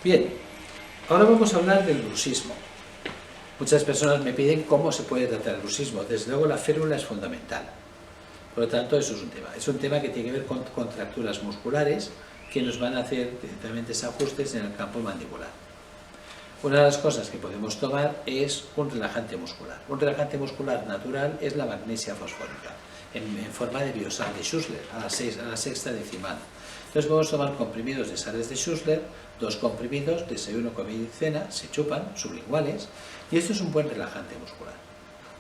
Bien, ahora vamos a hablar del bruxismo. Muchas personas me piden cómo se puede tratar el bruxismo. Desde luego la férula es fundamental. Por lo tanto, eso es un tema. Es un tema que tiene que ver con contracturas musculares que nos van a hacer directamente ajustes en el campo mandibular. Una de las cosas que podemos tomar es un relajante muscular. Un relajante muscular natural es la magnesia fosfórica, en forma de biosal de Schussler, a la sexta decimal. Entonces podemos tomar comprimidos de sales de Schussler, 2 comprimidos, desayuno, comida y cena, se chupan, sublinguales, y esto es un buen relajante muscular.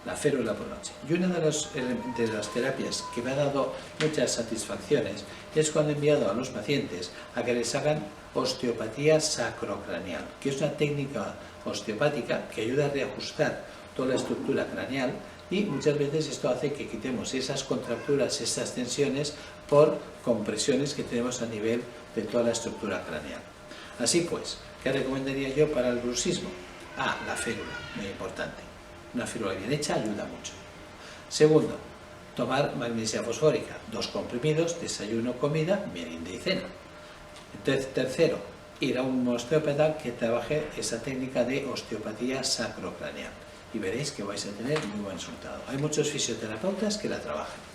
La férula por noche. Y una de las terapias que me ha dado muchas satisfacciones es cuando he enviado a los pacientes a que les hagan osteopatía sacrocraneal, que es una técnica osteopática que ayuda a reajustar toda la estructura craneal, y muchas veces esto hace que quitemos esas contracturas, esas tensiones por compresiones que tenemos a nivel de toda la estructura craneal. Así pues, ¿qué recomendaría yo para el bruxismo? La férula, muy importante. Una férula bien hecha ayuda mucho. Segundo, tomar magnesia fosfórica, 2 comprimidos, desayuno, comida, merienda y cena. Entonces, tercero, ir a un osteópata que trabaje esa técnica de osteopatía sacrocraneal y veréis que vais a tener muy buen resultado. Hay muchos fisioterapeutas que la trabajan.